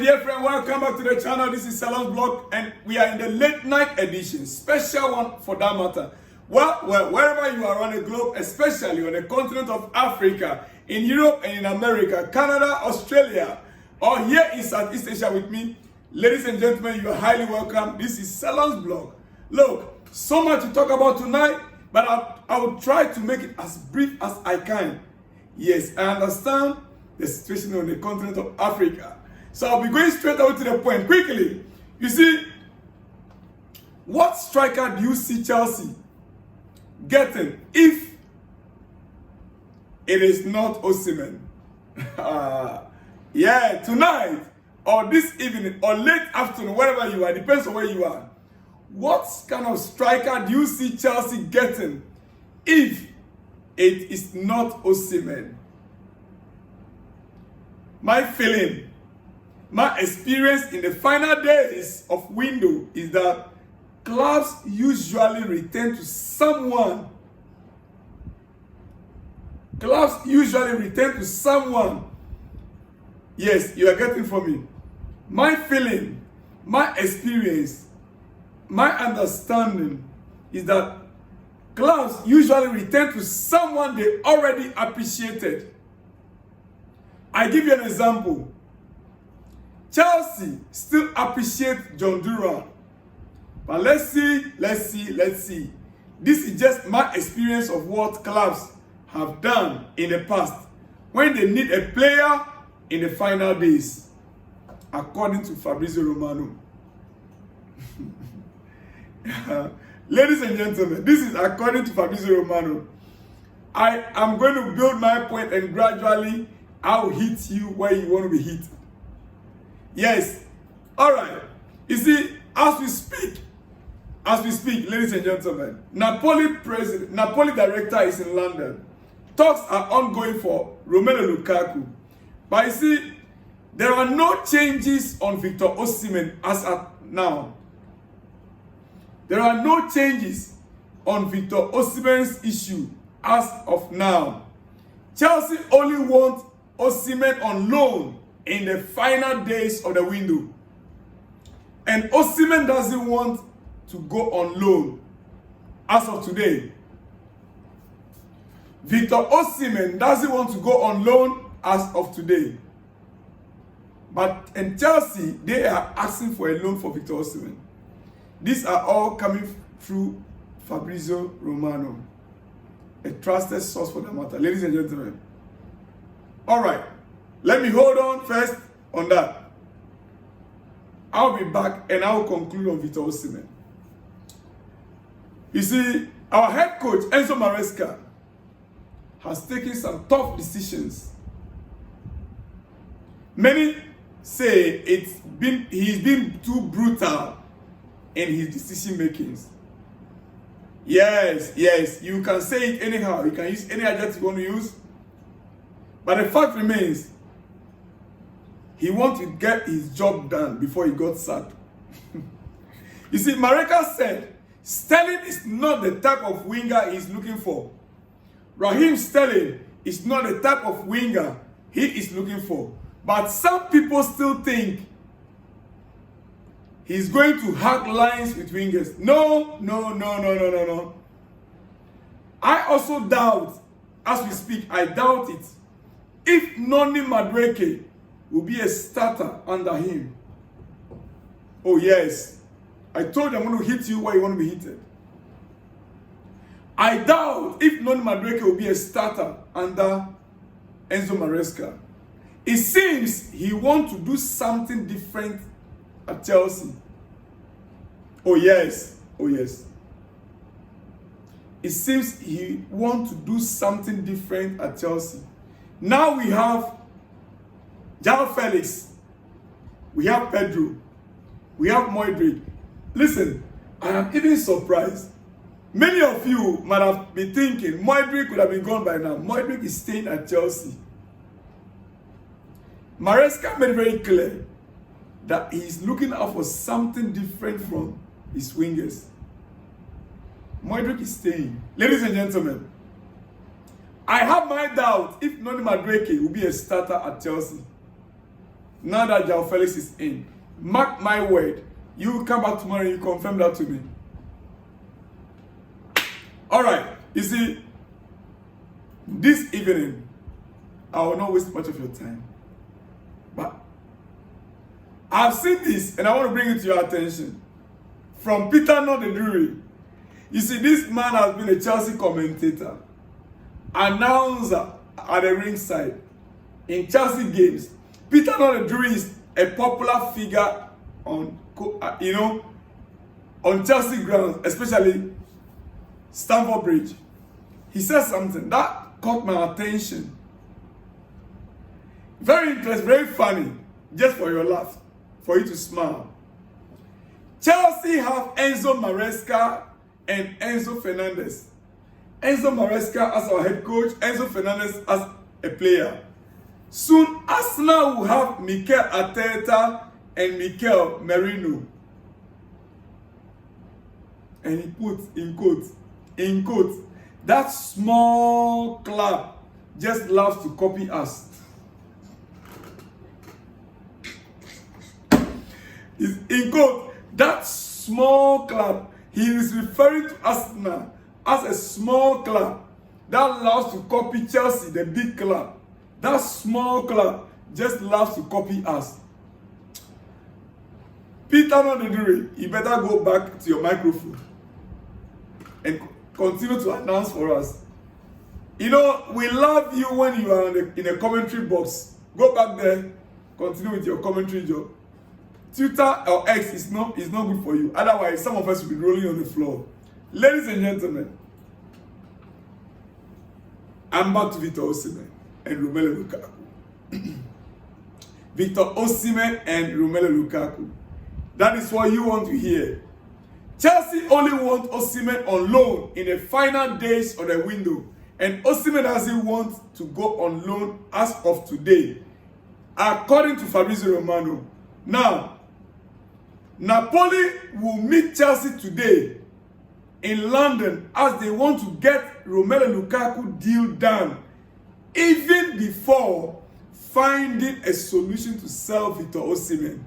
dear friend, welcome back to the channel. This is Salon's Blog, and we are in the late night edition, special one for that matter. Well, wherever you are on the globe, especially on the continent of Africa, in Europe and in America, Canada, Australia, or here in Southeast Asia with me, ladies and gentlemen, you are highly welcome. This is Salon's Blog. Look, so much to talk about tonight, but I will try to make it as brief as I can. Yes, I understand the situation on the continent of Africa. So I'll be going straight out to the point quickly. You see, what striker do you see Chelsea getting if it is not Osimhen? Yeah, tonight or this evening or late afternoon, wherever you are, depends on where you are. What kind of striker do you see Chelsea getting if it is not Osimhen? My feeling, my experience in the final days of window is that clubs usually return to someone. Clubs usually return to someone. Yes, you are getting from me. My feeling, my experience, my understanding is that clubs usually return to someone they already appreciated. I give you an example. Chelsea still appreciate John Duran. But let's see. This is just my experience of what clubs have done in the past when they need a player in the final days, according to Fabrizio Romano. Ladies and gentlemen, this is according to Fabrizio Romano. I am going to build my point and gradually I will hit you where you want to be hit. Yes. All right. You see, as we speak, ladies and gentlemen, Napoli director is in London. Talks are ongoing for Romelu Lukaku. But you see, there are no changes on Victor Osimhen as at now. There are no changes on Victor Osimhen's issue as of now. Chelsea only want Osimhen on loan in the final days of the window. And Osimhen doesn't want to go on loan as of today. Victor Osimhen doesn't want to go on loan as of today. But in Chelsea, they are asking for a loan for Victor Osimhen. These are all coming through Fabrizio Romano, a trusted source for the matter. Ladies and gentlemen. All right. Let me hold on first on that. I'll be back and I will conclude on Victor Osimhen. You see, our head coach, Enzo Maresca, has taken some tough decisions. Many say he's been too brutal in his decision makings. Yes, you can say it anyhow. You can use any adjective you want to use. But the fact remains, he wants to get his job done before he got sacked. You see, Maresca said, Sterling is not the type of winger he's looking for. Raheem Sterling is not the type of winger he is looking for. But some people still think he's going to hack lines with wingers. No. I also doubt, as we speak, I doubt it. If Noni Madueke will be a starter under him. Oh yes. I told you I'm going to hit you where you want to be hit. I doubt if Noni Madueke will be a starter under Enzo Maresca. It seems he wants to do something different at Chelsea. Oh yes. It seems he wants to do something different at Chelsea. Now we have João Felix, we have Pedro, we have Modric. Listen, I am even surprised. Many of you might have been thinking Modric could have been gone by now. Modric is staying at Chelsea. Maresca made it very clear that he is looking out for something different from his wingers. Modric is staying. Ladies and gentlemen, I have my doubt if Noni Madueke will be a starter at Chelsea. now that João Felix is in. Mark my word, you will come back tomorrow and you confirm that to me. All right, you see, this evening, I will not waste much of your time. But I've seen this and I want to bring it to your attention. From Peter Not the Drury. You see, this man has been a Chelsea commentator, announcer at the ringside in Chelsea games. Peter Not the Drury is a popular figure on, on Chelsea grounds, especially Stamford Bridge. He said something that caught my attention. Very interesting, very funny, just for your laugh, for you to smile. Chelsea have Enzo Maresca and Enzo Fernandez. Enzo Maresca as our head coach, Enzo Fernandez as a player. Soon, Arsenal will have Mikel Arteta and Mikel Merino. And he puts in quotes, that small club just loves to copy us. In quote, that small club, he is referring to Arsenal as a small club that loves to copy Chelsea, the big club. That small club just loves to copy us. Peter Not the Drury, you better go back to your microphone and continue to announce for us. You know, we love you when you are in the commentary box. Go back there, continue with your commentary job. Twitter or X is not good for you. Otherwise, some of us will be rolling on the floor. Ladies and gentlemen, I'm back to Victor Osimhen and Romelu Lukaku. Victor Osimhen and Romelu Lukaku. That is what you want to hear. Chelsea only want Osimhen on loan in the final days of the window. And Osimhen doesn't want to go on loan as of today, according to Fabrizio Romano. Now, Napoli will meet Chelsea today in London as they want to get Romelu Lukaku deal done, even before finding a solution to sell Victor Osimhen.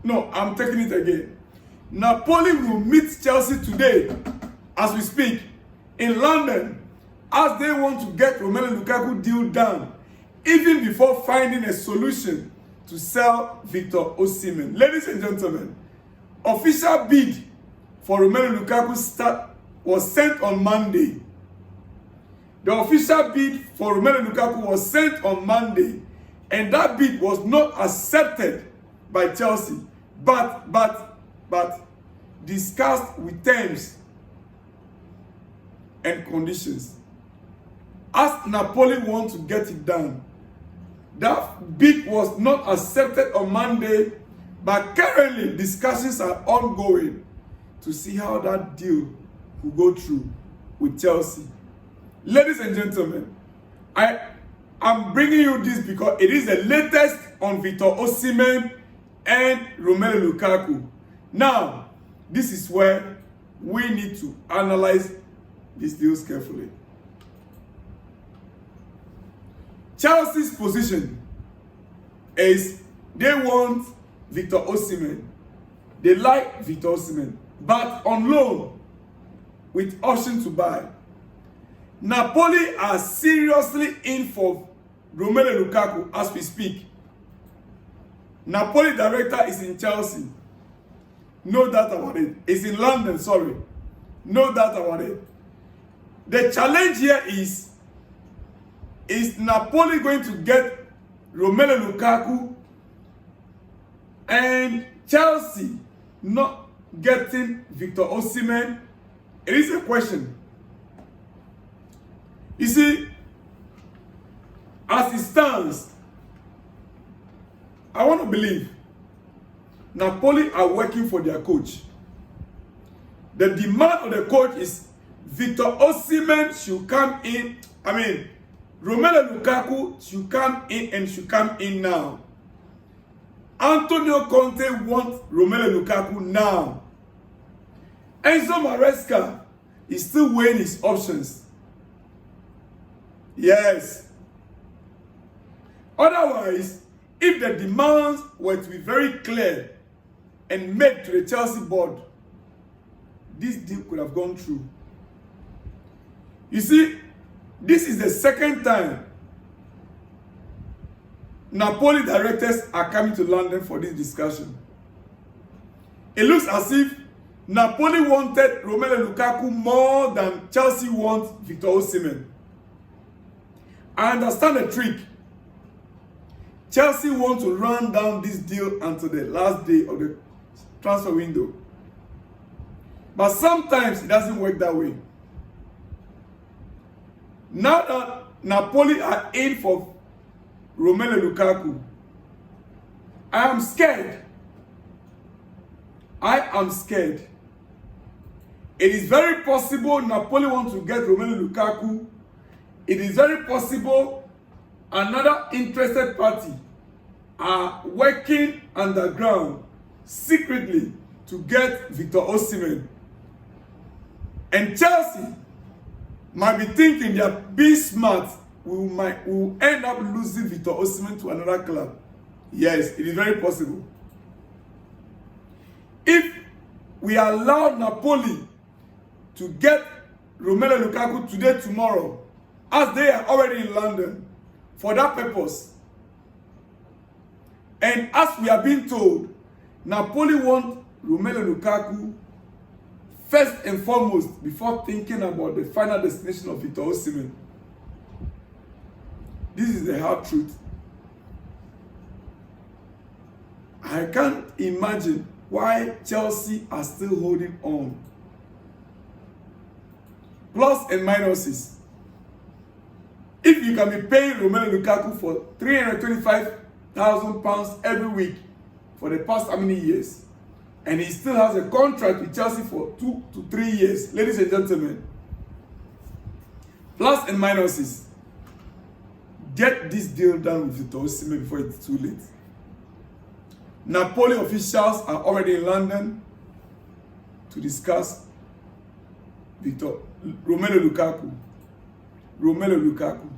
No, I'm taking it again. Napoli will meet Chelsea today, as we speak, in London, as they want to get Romelu Lukaku deal done, even before finding a solution to sell Victor Osimhen. Ladies and gentlemen, official bid for Romelu Lukaku was sent on Monday. The official bid for Romelu Lukaku was sent on Monday, and that bid was not accepted by Chelsea, but discussed with terms and conditions. As Napoli want to get it done, that bid was not accepted on Monday, but currently discussions are ongoing to see how that deal will go through with Chelsea. Ladies and gentlemen, I'm bringing you this because it is the latest on Victor Osimhen and Romelu Lukaku. Now, this is where we need to analyze these deals carefully. Chelsea's position is they want Victor Osimhen. They like Victor Osimhen, but on loan with option to buy. Napoli are seriously in for Romelu Lukaku as we speak. Napoli director is in Chelsea. No doubt about it. It's in London, sorry. No doubt about it. The challenge here is Napoli going to get Romelu Lukaku and Chelsea not getting Victor Osimhen? It is a question. You see, as it stands, I want to believe Napoli are working for their coach. The demand of the coach is Victor Osimhen should come in. Romelu Lukaku should come in and should come in now. Antonio Conte wants Romelu Lukaku now. Enzo Maresca is still weighing his options. Yes. Otherwise, if the demands were to be very clear and made to the Chelsea board, this deal could have gone through. You see, this is the second time Napoli directors are coming to London for this discussion. It looks as if Napoli wanted Romelu Lukaku more than Chelsea wants Victor Osimhen. I understand the trick. Chelsea want to run down this deal until the last day of the transfer window. But sometimes it doesn't work that way. Now that Napoli are in for Romelu Lukaku, I am scared. I am scared. It is very possible Napoli want to get Romelu Lukaku. It is very possible another interested party are working underground secretly to get Victor Osimhen. And Chelsea might be thinking they are being smart. We will end up losing Victor Osimhen to another club. Yes, it is very possible. If we allow Napoli to get Romelu Lukaku today, tomorrow, as they are already in London for that purpose, and as we are being told, Napoli want Romelu Lukaku first and foremost before thinking about the final destination of Victor Osimhen. This is the hard truth. I can't imagine why Chelsea are still holding on. Plus and minuses. If you can be paying Romelu Lukaku for £325,000 every week for the past how many years, and he still has a contract with Chelsea for 2 to 3 years, ladies and gentlemen, plus and minuses, get this deal done with Victor Osimhen before it's too late. Napoli officials are already in London to discuss Romelu Lukaku. Romelu Lukaku.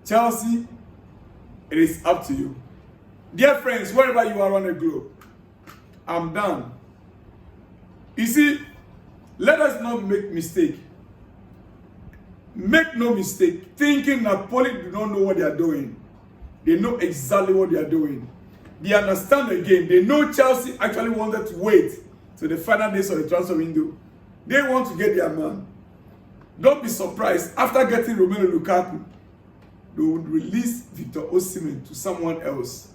Chelsea, it is up to you. Dear friends, wherever you are on the globe, I'm done. You see, let us not make mistake. Make no mistake thinking Napoli do not know what they are doing. They know exactly what they are doing. They understand the game. They know Chelsea actually wanted to wait till the final days of the transfer window. They want to get their man. Don't be surprised after getting Romelu Lukaku, they would release Victor Osimhen to someone else.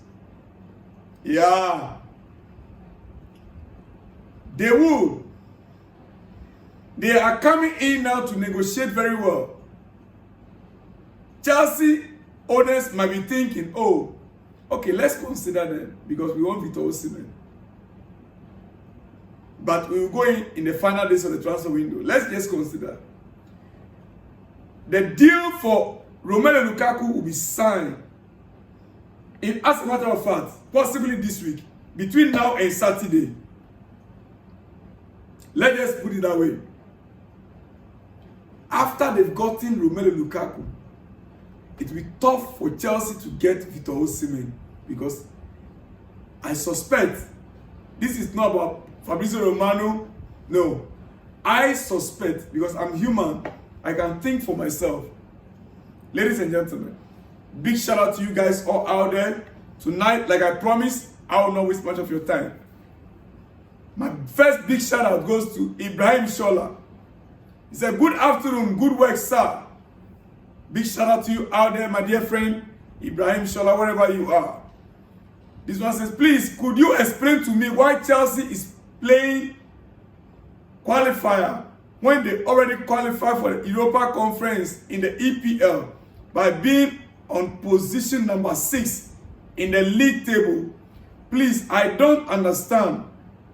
Yeah. They will. They are coming in now to negotiate very well. Chelsea owners might be thinking, oh, okay, let's consider them because we want Victor Osimhen. But we will go in the final days of the transfer window. Let's just consider. The deal for Romelu Lukaku will be signed, as a matter of fact, possibly this week, between now and Saturday. Let's just put it that way. After they've gotten Romelu Lukaku, it will be tough for Chelsea to get Victor Osimhen because I suspect this is not about Fabrizio Romano. No, I suspect because I'm human. I can think for myself. Ladies and gentlemen, big shout out to you guys all out there. Tonight, like I promised, I will not waste much of your time. My first big shout out goes to Ibrahim Shola. He said, good afternoon, good work, sir. Big shout out to you out there, my dear friend, Ibrahim Shola, wherever you are. This one says, please, could you explain to me why Chelsea is playing qualifier when they already qualified for the Europa Conference in the EPL by being on position number 6 in the league table? Please, I don't understand.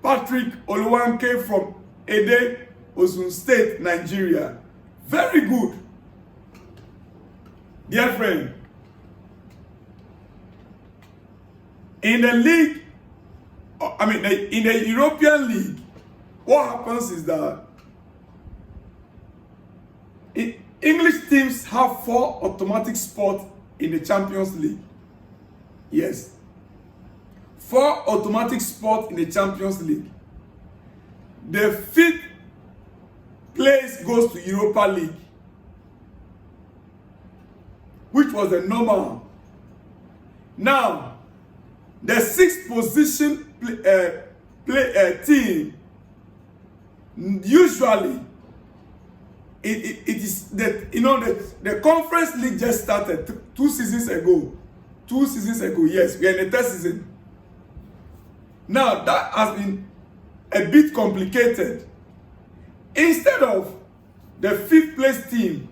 Patrick Oluwanke from Ede, Osun State, Nigeria. Very good. Dear friend, in the league, in the European League, what happens is that English teams have 4 automatic spots in the Champions League. Yes. 4 automatic spots in the Champions League. The 5th place goes to Europa League, which was the normal. Now, the 6th position team, usually it is that, you know, the Conference League just started 2 seasons ago. 2 seasons ago, yes, we are in the 3rd season. Now that has been a bit complicated. Instead of the 5th place team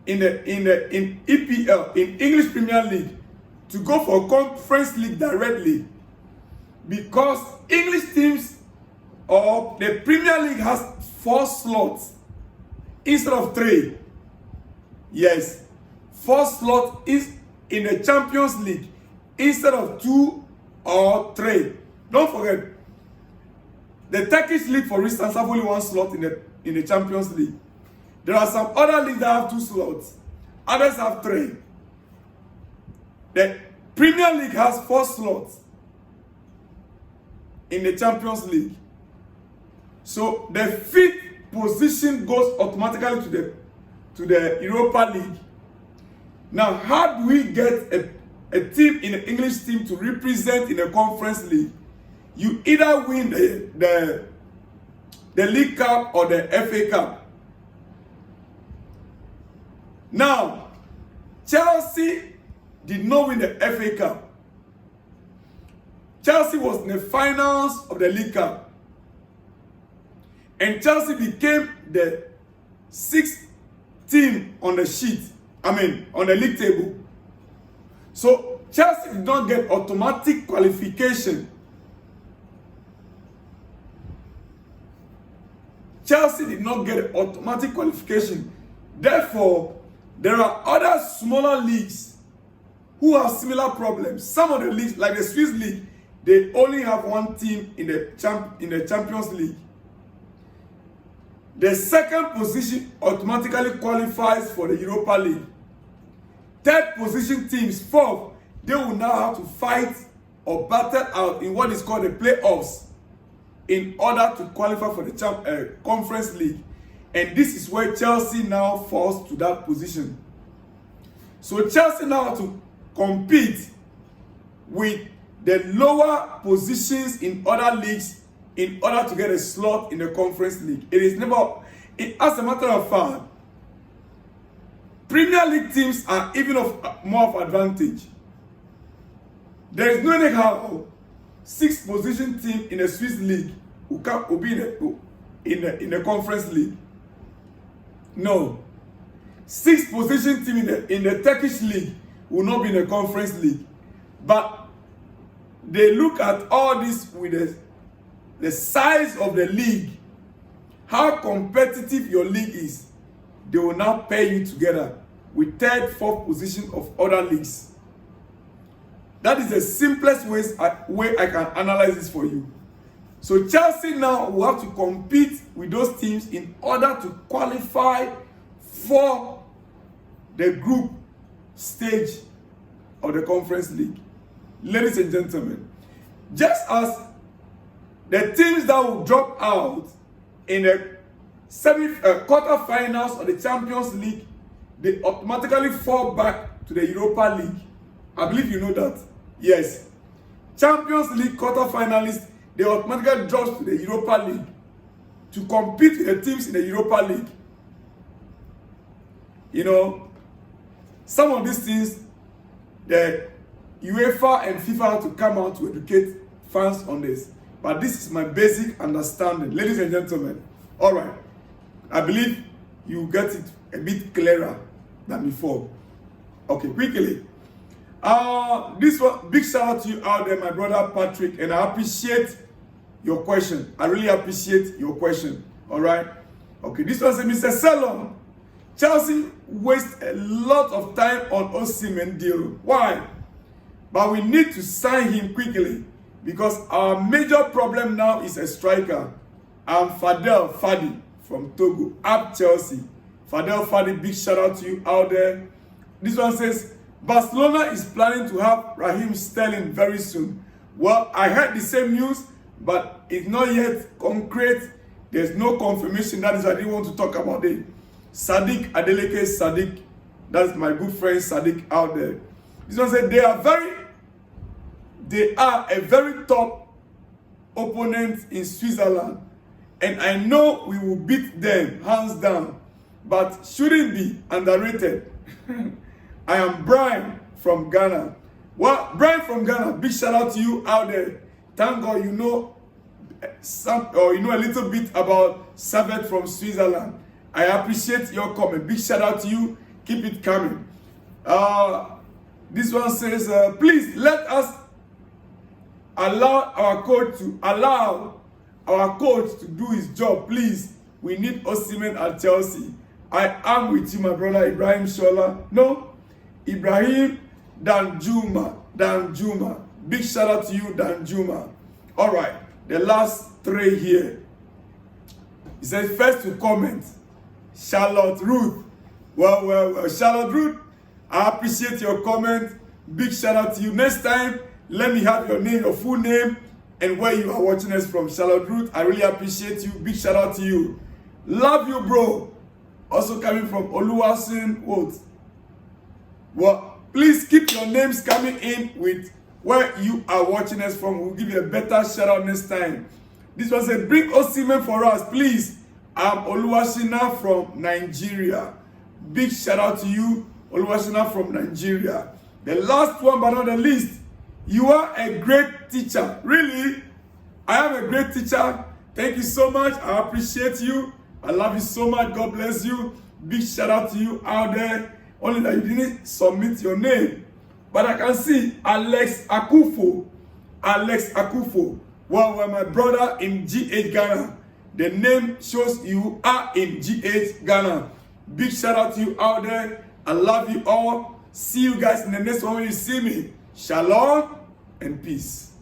in EPL, in English Premier League, to go for Conference League directly, because English teams or the Premier League has 4 slots instead of 3. Yes, 4 slots is in the Champions League instead of 2 or 3. Don't forget, the Turkish league, for instance, have only 1 slot in the Champions League. There are some other leagues that have 2 slots. Others have 3. The Premier League has 4 slots in the Champions League. So the 5th position goes automatically to the Europa League. Now, how do we get a team in the English team to represent in the Conference League? You either win the League Cup or the FA Cup. Now, Chelsea did not win the FA Cup. Chelsea was in the finals of the League Cup. And Chelsea became the 6th team on the sheet. On the league table. So Chelsea did not get automatic qualification. Chelsea did not get automatic qualification. Therefore, there are other smaller leagues who have similar problems. Some of the leagues, like the Swiss League, they only have 1 team in the Champions League. The 2nd position automatically qualifies for the Europa League. 3rd position teams, 4th, they will now have to fight or battle out in what is called the playoffs in order to qualify for the Conference League. And this is where Chelsea now falls to that position. So Chelsea now have to compete with the lower positions in other leagues in order to get a slot in the Conference League. It is never, as a matter of fact, Premier League teams are even more of advantage. There is no any how 6th position team in the Swiss League will be in the Conference League. No. 6th position team in the Turkish League will not be in the Conference League. But they look at all this with the size of the league, how competitive your league is. They will now pair you together with 3rd, 4th position of other leagues. That is the simplest way I can analyze this for you. So Chelsea now will have to compete with those teams in order to qualify for the group stage of the Conference League. Ladies and gentlemen, just as the teams that will drop out in the quarterfinals of the Champions League, they automatically fall back to the Europa League. I believe you know that. Yes. Champions League quarterfinalists, they automatically drop to the Europa League to compete with the teams in the Europa League. You know, some of these things, the UEFA and FIFA have to come out to educate fans on this. But this is my basic understanding, ladies and gentlemen. All right. I believe you get it a bit clearer than before. Okay, quickly. This one, big shout out to you out there, my brother Patrick, and I appreciate your question. I really appreciate your question. All right. Okay, this one says, Mr. Salon, Chelsea waste a lot of time on Osimhen deal. Why? But we need to sign him quickly because our major problem now is a striker. I'm Fadel Fadi from Togo, up Chelsea. Fadel Fadi, big shout out to you out there. This one says, Barcelona is planning to have Raheem Sterling very soon. Well, I heard the same news, but it's not yet concrete. There's no confirmation. That is why I didn't want to talk about it. Sadiq Adeleke Sadiq, that's my good friend Sadiq out there. This one said they are a very top opponent in Switzerland, and I know we will beat them hands down, but shouldn't be underrated. I am Brian from Ghana. Well, Brian from Ghana, big shout out to you out there. Thank God you know a little bit about Servette from Switzerland. I appreciate your comment. Big shout out to you. Keep it coming. This one says, please let us allow our coach to do his job. Please, we need Osimhen at Chelsea. I am with you, my brother Ibrahim Shola. No, Ibrahim Danjuma. Big shout out to you, Danjuma. All right, the last three here. He says, first to comment, Charlotte Ruth. Well, Charlotte Ruth, I appreciate your comment. Big shout out to you. Next time, let me have your name, your full name, and where you are watching us from. Charlotte Ruth, I really appreciate you. Big shout out to you. Love you, bro. Also coming from Oluwasin Wood. Well, please keep your names coming in with where you are watching us from. We'll give you a better shout out next time. This one said, bring Osimhen for us, please. I'm Oluwashina from Nigeria. Big shout out to you, Oluwashina from Nigeria. The last one but not the least, you are a great teacher. Really? I am a great teacher. Thank you so much. I appreciate you. I love you so much. God bless you. Big shout out to you out there. Only that you didn't submit your name. But I can see Alex Akufo. Well, my brother in GH Ghana. The name shows you are in GH Ghana. Big shout out to you out there. I love you all. See you guys in the next one when you see me. Shalom and peace.